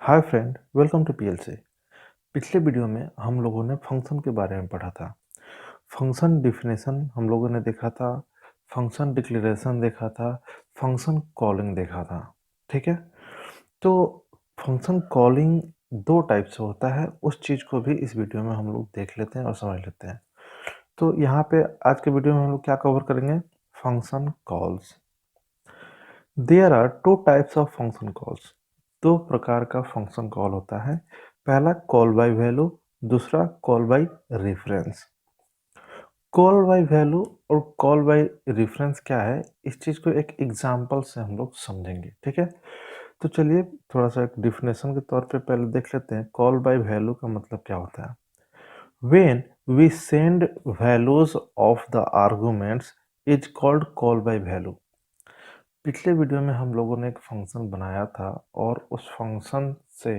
Hi friend, welcome to PLC. पिछले video में हम लोगों ने फंक्शन के बारे में पढ़ा था। फंक्शन डिफिनेशन हम लोगों ने देखा था, फंक्शन डिक्लेरेशन देखा था, फंक्शन कॉलिंग देखा था। ठीक है, तो फंक्शन कॉलिंग दो टाइप से होता है। उस चीज़ को भी इस वीडियो में हम लोग देख लेते हैं और समझ लेते हैं। तो यहाँ पे आज के वीडियो में हम लोग क्या कवर करेंगे? Function calls. There are two types of function calls. दो प्रकार का फंक्शन कॉल होता है। पहला कॉल बाय वैल्यू, दूसरा call by reference. Call by value और कॉल बाय रेफरेंस क्या है, इस चीज़ को एक एग्जांपल से हम लोग समझेंगे। ठीक है, तो चलिए थोड़ा सा एक डिफिनेशन के तौर पे पहले देख लेते हैं कॉल बाय वैल्यू का मतलब क्या होता है। When we send values of the arguments is called call by value. पिछले वीडियो में हम लोगों ने एक फंक्शन बनाया था और उस फंक्शन से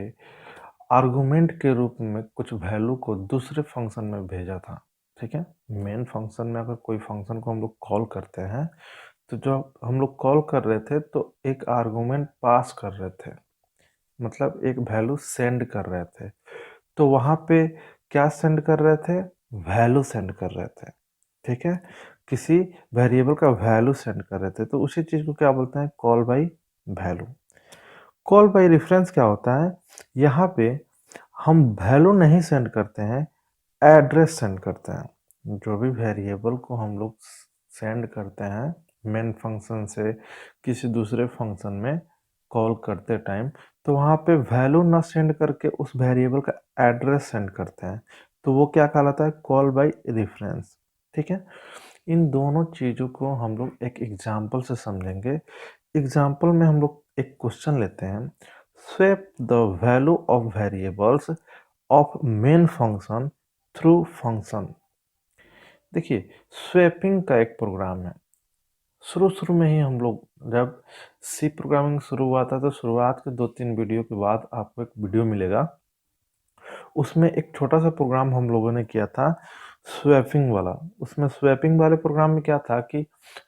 आर्गुमेंट के रूप में कुछ वैल्यू को दूसरे फंक्शन में भेजा था। ठीक है, मेन फंक्शन में अगर कोई फंक्शन को हम लोग कॉल करते हैं तो जो हम लोग कॉल कर रहे थे तो एक आर्गुमेंट पास कर रहे थे, मतलब एक वैल्यू सेंड कर रहे थे। तो वहाँ पे क्या सेंड कर रहे थे? वैल्यू सेंड कर रहे थे। ठीक है, किसी वेरिएबल का वैल्यू सेंड कर रहे थे, तो उसी चीज़ को क्या बोलते हैं? Call by value. Call by reference क्या होता है? यहाँ पे हम वैल्यू नहीं सेंड करते हैं, एड्रेस सेंड करते हैं। जो भी वेरिएबल को हम लोग सेंड करते हैं मेन फंक्शन से किसी दूसरे फंक्शन में कॉल करते टाइम, तो वहाँ पे वैल्यू ना सेंड करके उस वेरिएबल का एड्रेस सेंड करते हैं, तो वो क्या कहलाता है? Call by reference. ठीक है, इन दोनों चीज़ों को हम लोग एक एग्जाम्पल से समझेंगे। एग्जाम्पल में हम लोग एक क्वेश्चन लेते हैं, swap the value of variables of main function through function. देखिए, स्वैपिंग का एक प्रोग्राम है। शुरू शुरू में ही हम लोग जब सी प्रोग्रामिंग शुरू हुआ था तो शुरुआत के 2-3 वीडियो के बाद आपको एक वीडियो मिलेगा, उसमें एक छोटा सा प्रोग्राम हम लोगों ने किया था स्वैपिंग वाला। उसमें स्वैपिंग वाले प्रोग्राम में क्या था कि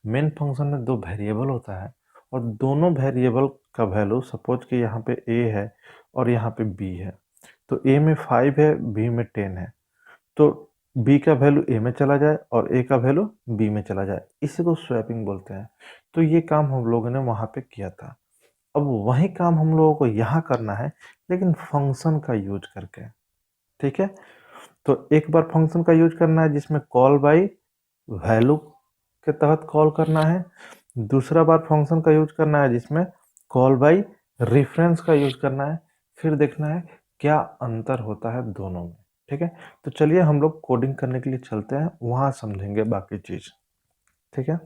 मेन फंक्शन में दो वेरिएबल होता है और दोनों वेरिएबल का वैल्यू, सपोज कि यहाँ पे ए है और यहाँ पे बी है, तो ए में 5 है, बी में 10 है, तो बी का वैल्यू ए में चला जाए और ए का वैल्यू बी में चला जाए, इसी को स्वैपिंग बोलते हैं। तो ये काम हम लोगों ने वहाँ पे किया था। अब वही काम हम लोगों को यहाँ करना है, लेकिन फंक्शन का यूज करके। ठीक है, तो एक बार फंक्शन का यूज करना है जिसमें कॉल बाय वैल्यू के तहत कॉल करना है, दूसरा बार फंक्शन का यूज करना है जिसमें कॉल बाय रेफरेंस का यूज करना है। फिर देखना है क्या अंतर होता है दोनों में। ठीक है, तो चलिए हम लोग कोडिंग करने के लिए चलते हैं, वहां समझेंगे बाकी चीज। ठीक है,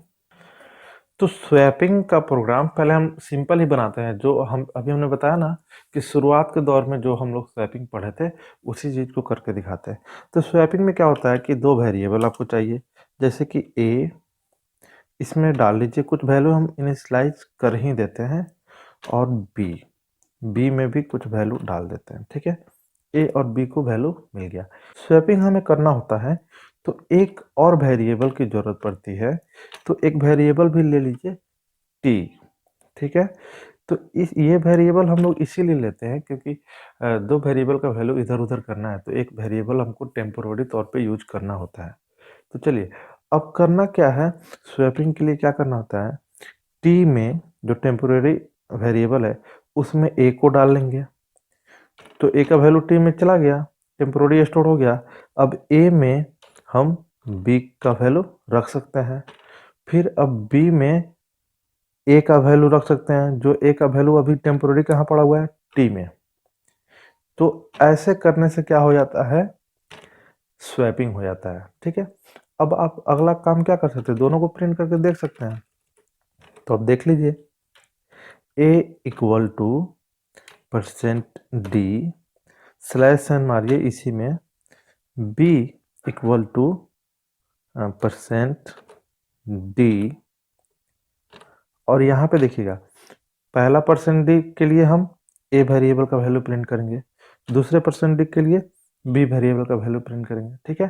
तो स्वैपिंग का प्रोग्राम पहले हम सिंपल ही बनाते हैं। जो हम अभी हमने बताया ना कि शुरुआत के दौर में जो हम लोग स्वैपिंग पढ़े थे, उसी चीज़ को करके दिखाते हैं। तो स्वैपिंग में क्या होता है कि दो वेरिएबल आपको चाहिए, जैसे कि ए, इसमें डाल लीजिए कुछ वैल्यू, हम इनिशियलाइज कर ही देते हैं, और बी, बी में भी कुछ वैल्यू डाल देते हैं। ठीक है, ए और बी को वैल्यू मिल गया। स्वैपिंग हमें करना होता है तो एक और वेरिएबल की जरूरत पड़ती है, तो एक वेरिएबल भी ले लीजिए टी। ठीक है, तो इस ये वेरिएबल हम लोग इसीलिए लेते हैं क्योंकि दो वेरिएबल का वैल्यू इधर उधर करना है, तो एक वेरिएबल हमको टेम्पोररी तौर पे यूज करना होता है। तो चलिए, अब करना क्या है, स्वैपिंग के लिए क्या करना होता है, टी में जो टेम्पोररी वेरिएबल है उसमें ए को डाल लेंगे, तो ए का वैल्यू टी में चला गया, टेम्पोररी स्टोर हो गया। अब ए में हम बी का वैल्यू रख सकते हैं, फिर अब बी में ए का वैल्यू रख सकते हैं, जो ए का वैल्यू अभी टेम्पोररी कहाँ पड़ा हुआ है? टी में। तो ऐसे करने से क्या हो जाता है? स्वैपिंग हो जाता है। ठीक है, अब आप अगला काम क्या कर सकते हैं, दोनों को प्रिंट करके देख सकते हैं। तो अब देख लीजिए, A equal to percent D, slash N मारिए इसी में, B equal to percent D, और यहाँ पे देखिएगा पहला परसेंट डी के लिए हम ए वेरिएबल का वैल्यू प्रिंट करेंगे, दूसरे परसेंट डी के लिए बी वेरिएबल का वैल्यू प्रिंट करेंगे। ठीक है,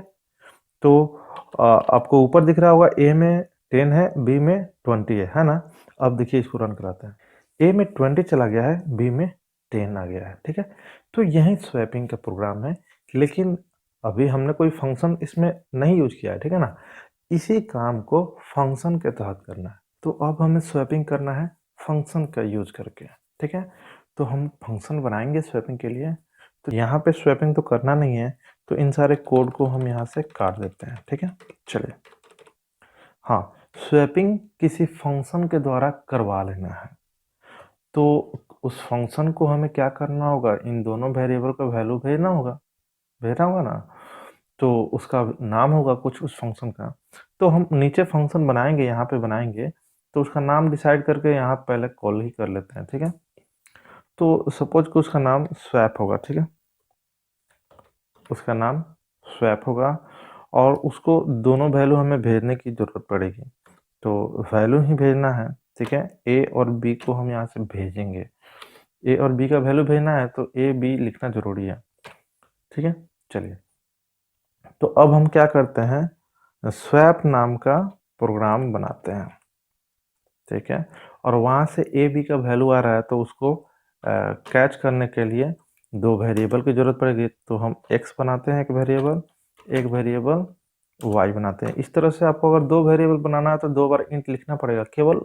तो आपको ऊपर दिख रहा होगा ए में 10 है, बी में 20 है ना। अब देखिए इसको रन कराते हैं, ए में 20 चला गया है, बी में 10 आ गया है, ठीक है। तो यही स्वैपिंग का प्रोग्राम है, लेकिन अभी हमने कोई फंक्शन इसमें नहीं यूज किया है, ठीक है ना। इसी काम को फंक्शन के तहत करना है, तो अब हमें स्वैपिंग करना है फंक्शन का यूज करके, ठीक है। तो हम फंक्शन बनाएंगे स्वैपिंग के लिए, तो यहाँ पे स्वैपिंग तो करना नहीं है, तो इन सारे कोड को हम यहाँ से काट देते हैं, ठीक है। चलिए, हाँ, स्वैपिंग किसी फंक्शन के द्वारा करवा लेना है, तो उस फंक्शन को हमें क्या करना होगा, इन दोनों वेरिएबल का वैल्यू भेजना होगा ना। तो उसका नाम होगा कुछ उस फंक्शन का, तो हम नीचे फंक्शन बनाएंगे, यहाँ पे बनाएंगे, तो उसका नाम डिसाइड करके यहाँ पहले कॉल ही कर लेते हैं, ठीक है। तो सपोज कि उसका नाम स्वैप होगा, ठीक है, उसका नाम स्वैप होगा, और उसको दोनों वैल्यू हमें भेजने की जरूरत पड़ेगी, तो वैल्यू ही भेजना है, ठीक है। ए और बी को हम यहाँ से भेजेंगे, ए और बी का वैल्यू भेजना है, तो ए बी लिखना जरूरी है, ठीक है। चलिए, तो अब हम क्या करते हैं, स्वैप नाम का प्रोग्राम बनाते हैं, ठीक है। और वहाँ से ए बी का वैल्यू आ रहा है, तो उसको कैच करने के लिए दो वेरिएबल की जरूरत पड़ेगी, तो हम एक्स बनाते हैं एक वेरिएबल वाई बनाते हैं। इस तरह से आपको अगर दो वेरिएबल बनाना है तो दो बार इंट लिखना पड़ेगा, केवल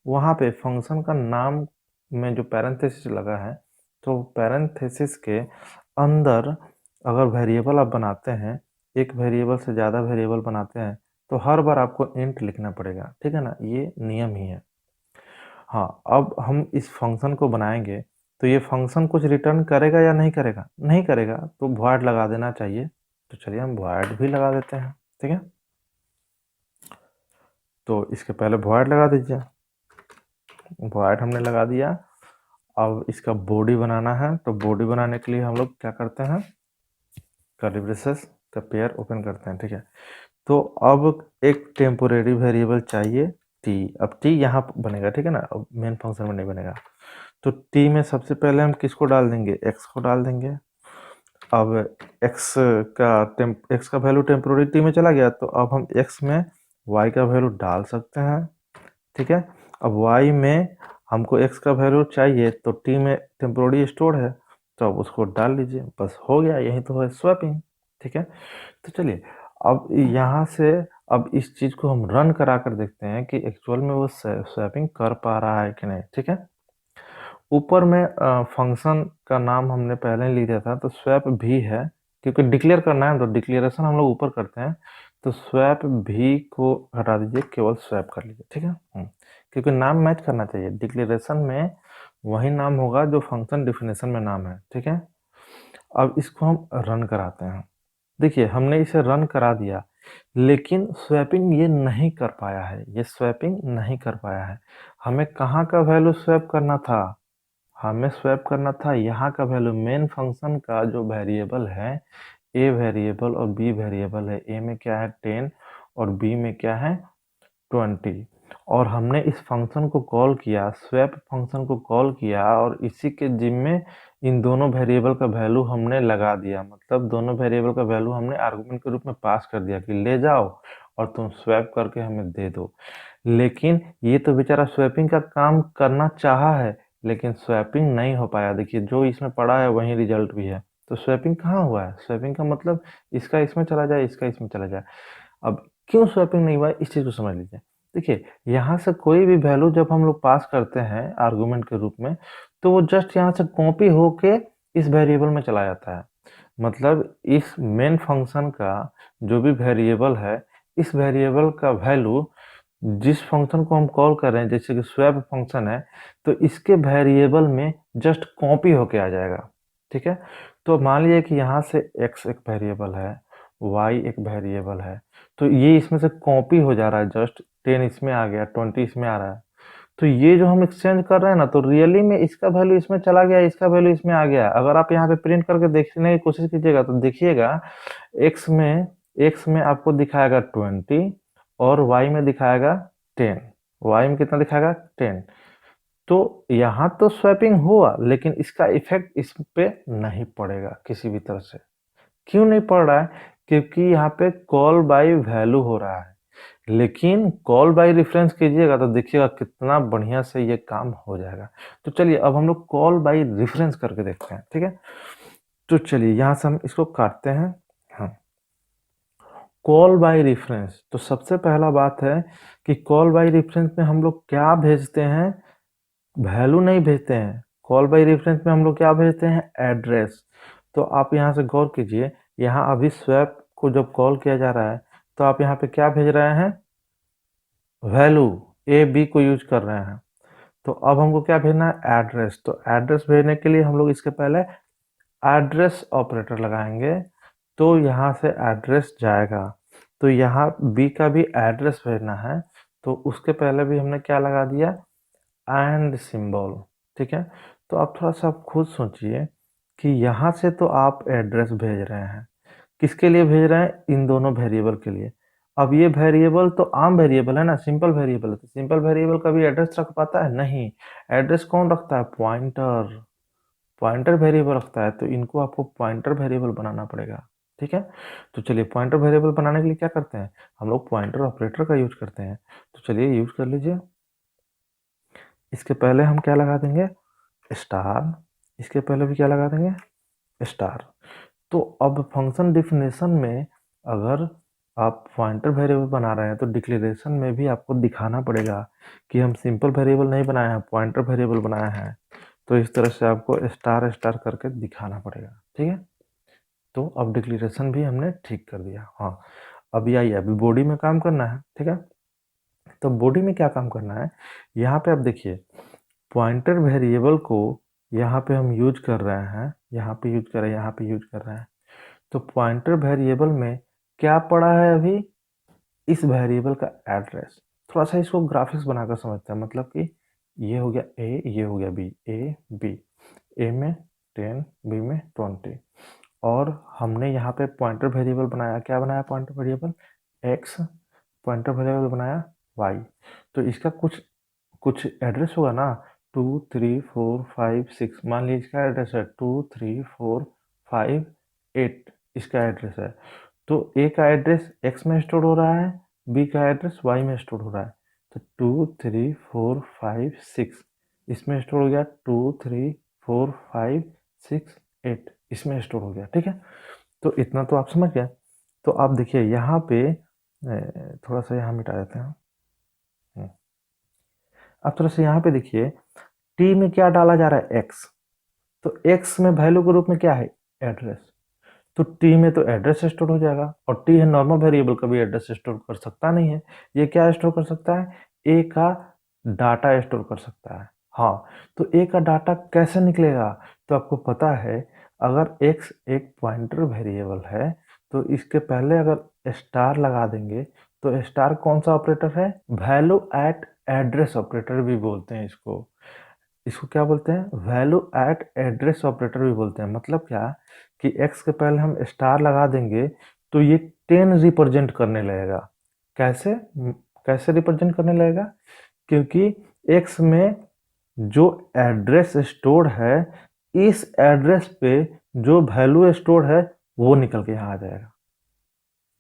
वहाँ पे फंक्शन का नाम में जो पैरेंथेसिस लगा है, तो पैरेंथेसिस के अंदर अगर वेरिएबल आप बनाते हैं, एक वेरिएबल से ज़्यादा वेरिएबल बनाते हैं, तो हर बार आपको इंट लिखना पड़ेगा, ठीक है ना, ये नियम ही है। हाँ, अब हम इस फंक्शन को बनाएंगे, तो ये फंक्शन कुछ रिटर्न करेगा या नहीं करेगा, नहीं करेगा, तो वॉइड लगा देना चाहिए। तो चलिए हम वॉइड भी लगा देते हैं, ठीक है। तो इसके पहले वॉइड लगा दीजिए, वॉइड हमने लगा दिया। अब इसका बॉडी बनाना है, तो बॉडी बनाने के लिए हम लोग क्या करते हैं, कर्ली ब्रेसेस का पेयर ओपन करते हैं, ठीक है। तो अब एक टेम्पोरेरी वेरिएबल चाहिए टी, अब टी यहाँ बनेगा, ठीक है ना, अब मेन फंक्शन में नहीं बनेगा। तो टी में सबसे पहले हम किसको डाल देंगे, एक्स को डाल देंगे। अब एक्स का वैल्यू टेम्पोररी टी में चला गया, तो अब हम एक्स में वाई का वैल्यू डाल सकते हैं, ठीक है। अब वाई में हमको एक्स का वैल्यू चाहिए, तो टी में टेम्पोररी स्टोर है, तो अब उसको डाल लीजिए, बस हो गया, यही तो है स्वैपिंग, ठीक है। तो चलिए, अब यहाँ से अब इस चीज को हम रन करा कर देखते हैं कि एक्चुअल में वो स्वैपिंग कर पा रहा है कि नहीं, ठीक है। ऊपर में फंक्शन का नाम हमने पहले ही लिया था, तो स्वैप भी है, क्योंकि डिक्लेयर करना है तो डिक्लेरेशन हम लोग ऊपर करते हैं, तो स्वैप भी को हटा दीजिए, केवल स्वैप कर लीजिए, ठीक है। क्योंकि नाम मैच करना चाहिए, डिक्लेरेशन में वही नाम होगा जो फंक्शन डिफिनेशन में नाम है, ठीक है। अब इसको हम रन कराते हैं, देखिए हमने इसे रन करा दिया, लेकिन स्वैपिंग ये नहीं कर पाया है, ये स्वैपिंग नहीं कर पाया है। हमें कहाँ का वैल्यू स्वैप करना था, हमें स्वैप करना था यहाँ का वैल्यू, मेन फंक्शन का जो वेरिएबल है, ए वेरिएबल और बी वेरिएबल है, ए में क्या है 10 और बी में क्या है 20, और हमने इस फंक्शन को कॉल किया, स्वैप फंक्शन को कॉल किया, और इसी के जिम्मे इन दोनों वेरिएबल का वैल्यू हमने लगा दिया, मतलब दोनों वेरिएबल का वैल्यू हमने आर्गुमेंट के रूप में पास कर दिया कि ले जाओ और तुम स्वैप करके हमें दे दो। लेकिन ये तो बेचारा स्वैपिंग का काम करना चाहा है, लेकिन स्वैपिंग नहीं हो पाया, देखिए जो इसमें पड़ा है वही रिजल्ट भी है। तो स्वैपिंग कहाँ हुआ है, स्वैपिंग का मतलब इसका इसमें चला जाए, इसका इसमें चला जाए। अब क्यों स्वैपिंग नहीं हुआ है, इस चीज को समझ लीजिए। देखिए, यहाँ से कोई भी वैल्यू जब हम लोग पास करते हैं आर्गुमेंट के रूप में, तो वो जस्ट यहाँ से कॉपी होके इस वेरिएबल में चला जाता है, मतलब इस मेन फंक्शन का जो भी वेरिएबल है, इस वेरिएबल का वैल्यू जिस फंक्शन को हम कॉल कर रहे हैं, जैसे कि स्वैप फंक्शन है, तो इसके वेरिएबल में जस्ट कॉपी होके आ जाएगा, ठीक है। तो मान लीजिए कि यहाँ से x एक वेरिएबल है, y एक वेरिएबल है, तो ये इसमें से कॉपी हो जा रहा है, जस्ट 10 इसमें आ गया, 20 इसमें आ रहा है, तो ये जो हम एक्सचेंज कर रहे हैं ना, तो रियली में इसका वैल्यू इसमें चला गया, इसका वैल्यू इसमें आ गया। अगर आप यहाँ पे प्रिंट करके देखने की कोशिश कीजिएगा, तो देखिएगा x में आपको दिखाएगा 20 और y में दिखाएगा 10, y में कितना दिखाएगा 10। तो यहाँ तो स्वैपिंग हुआ, लेकिन इसका इफेक्ट इस पे नहीं पड़ेगा किसी भी तरह से। क्यों नहीं पड़ रहा है, क्योंकि यहाँ पे कॉल बाय वैल्यू हो रहा है, लेकिन कॉल बाय रेफरेंस कीजिएगा तो देखिएगा कितना बढ़िया से ये काम हो जाएगा। तो चलिए अब हम लोग कॉल बाय रेफरेंस करके देखते हैं, ठीक है? तो चलिए यहाँ से हम इसको काटते हैं। हाँ, कॉल बाय रेफरेंस, तो सबसे पहला बात है कि कॉल बाय रेफरेंस में हम लोग क्या भेजते हैं? वैल्यू नहीं भेजते हैं। कॉल बाय रेफरेंस में हम लोग क्या भेजते हैं? एड्रेस। तो आप यहाँ से गौर कीजिए, यहाँ अभी स्वैप को जब कॉल किया जा रहा है तो आप यहाँ पे क्या भेज रहे हैं? वैल्यू ए बी को यूज कर रहे हैं। तो अब हमको क्या भेजना है? एड्रेस। तो एड्रेस भेजने के लिए हम लोग इसके पहले एड्रेस ऑपरेटर लगाएंगे, तो यहाँ से एड्रेस जाएगा। तो यहाँ बी का भी एड्रेस भेजना है, तो उसके पहले भी हमने क्या लगा दिया? एंड सिंबल, ठीक है? तो आप थोड़ा सा आप खुद सोचिए कि यहाँ से तो आप एड्रेस भेज रहे हैं, किसके लिए भेज रहे हैं? इन दोनों वेरिएबल के लिए। अब ये वेरिएबल तो आम वेरिएबल है ना, सिंपल वेरिएबल है, तो सिंपल वेरिएबल कभी एड्रेस रख पाता है? नहीं। एड्रेस कौन रखता है? पॉइंटर। पॉइंटर वेरिएबल रखता है, तो इनको आपको पॉइंटर वेरिएबल बनाना पड़ेगा, ठीक है? तो चलिए पॉइंटर वेरिएबल बनाने के लिए क्या करते हैं? हम लोग पॉइंटर ऑपरेटर का यूज करते हैं। तो चलिए यूज कर लीजिए। इसके पहले हम क्या लगा देंगे? स्टार। इसके पहले भी क्या लगा देंगे? स्टार। तो अब फंक्शन डिफिनेशन में अगर आप पॉइंटर वेरिएबल बना रहे हैं तो डिक्लेरेशन में भी आपको दिखाना पड़ेगा कि हम सिंपल वेरिएबल नहीं बनाए हैं, पॉइंटर वेरिएबल बनाए हैं। तो इस तरह से आपको स्टार स्टार करके दिखाना पड़ेगा, ठीक है? तो अब डिक्लेरेशन भी हमने ठीक कर दिया। हाँ, अभी आइए, अभी बॉडी में काम करना है, ठीक है? तो बॉडी में क्या काम करना है? यहाँ पे आप देखिए, पॉइंटर वेरिएबल को यहाँ पे हम यूज कर रहे हैं, यहाँ पे यूज कर रहे हैं, यहाँ पे यूज कर रहे हैं। तो पॉइंटर वेरिएबल में क्या पड़ा है अभी? इस वेरिएबल का एड्रेस। थोड़ा सा इसको ग्राफिक्स बनाकर समझते हैं, मतलब कि ये हो गया ए, ये हो गया बी, ए बी। ए में 10, बी में 20, और हमने यहाँ पे पॉइंटर वेरिएबल बनाया। क्या बनाया pointer variable? X. Pointer variable बनाया वाई। तो इसका कुछ कुछ एड्रेस होगा ना, 2 3 4 5 6। मान लीजिए इसका एड्रेस है 2 3 4 5 8, इसका एड्रेस है। तो ए का एड्रेस एक्स में स्टोर हो रहा है, बी का एड्रेस वाई में स्टोर हो रहा है। तो 2 3 4 5 6 इसमें स्टोर हो गया, 2 3 4 5 6 8 इसमें स्टोर हो गया, ठीक है? तो इतना तो आप समझ गए। तो आप देखिए यहाँ पे थोड़ा सा यहाँ मिटा देते हैं। अब थोड़ा सा यहाँ पे देखिए, टी में क्या डाला जा रहा है? एक्स। तो एक्स में वैल्यू के रूप में क्या है? एड्रेस। तो टी में तो एड्रेस स्टोर हो जाएगा, और टी है नॉर्मल वेरिएबल, कभी एड्रेस स्टोर कर सकता नहीं है। ये क्या स्टोर कर सकता है? ए का डाटा स्टोर कर सकता है। हाँ, तो ए का डाटा कैसे निकलेगा? तो आपको पता है, अगर एक्स एक पॉइंटर वेरिएबल है तो इसके पहले अगर स्टार लगा देंगे, तो स्टार कौन सा ऑपरेटर है? वैल्यू एट एड्रेस ऑपरेटर भी बोलते हैं इसको। इसको क्या बोलते हैं? वैल्यू एट एड्रेस ऑपरेटर भी बोलते हैं। मतलब क्या कि x के पहले हम स्टार लगा देंगे तो ये 10 रिप्रेजेंट करने लगेगा। कैसे? कैसे रिप्रेजेंट करने लगेगा? क्योंकि x में जो एड्रेस स्टोर है, इस एड्रेस पे जो वैल्यू स्टोर है वो निकल के यहाँ आ जाएगा।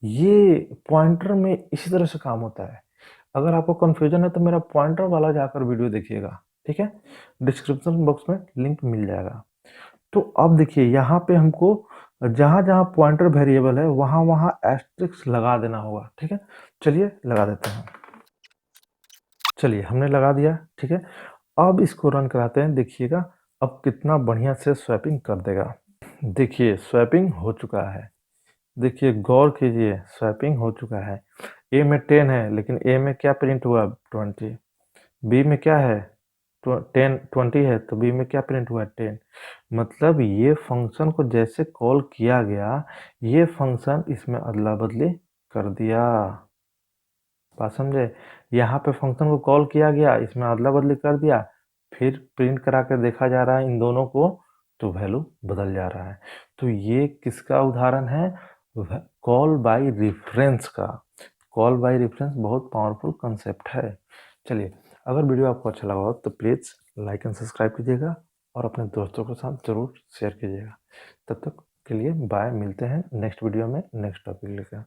ये पॉइंटर में इसी तरह से काम होता है। अगर आपको कंफ्यूजन है तो मेरा पॉइंटर वाला जाकर वीडियो देखिएगा, ठीक है? डिस्क्रिप्शन बॉक्स में लिंक मिल जाएगा। तो अब देखिए यहाँ पे हमको जहाँ जहाँ पॉइंटर वेरिएबल है वहाँ वहाँ एस्ट्रिक्स लगा देना होगा, ठीक है? चलिए लगा देते हैं। चलिए हमने लगा दिया, ठीक है? अब इसको रन कराते हैं, देखिएगा अब कितना बढ़िया से स्वैपिंग कर देगा। देखिए स्वैपिंग हो चुका है। देखिए गौर कीजिए, स्वैपिंग हो चुका है। ए में 10 है, लेकिन ए में क्या प्रिंट हुआ? 20। बी में क्या है? 10 20 है, तो बी में क्या प्रिंट हुआ? 10। मतलब ये फंक्शन को जैसे कॉल किया गया, ये फंक्शन इसमें अदला बदली कर दिया। बात समझे? यहाँ पे फंक्शन को कॉल किया गया, इसमें अदला बदली कर दिया, फिर प्रिंट करा के देखा जा रहा है इन दोनों को, तो वैल्यू बदल जा रहा है। तो ये किसका उदाहरण है? कॉल बाय रेफरेंस का। कॉल बाय रेफरेंस बहुत पावरफुल कंसेप्ट है। चलिए, अगर वीडियो आपको अच्छा लगा हो तो प्लीज़ लाइक एंड सब्सक्राइब कीजिएगा, और अपने दोस्तों के साथ ज़रूर शेयर कीजिएगा। तब तक के लिए बाय, मिलते हैं नेक्स्ट वीडियो में नेक्स्ट टॉपिक लेकर।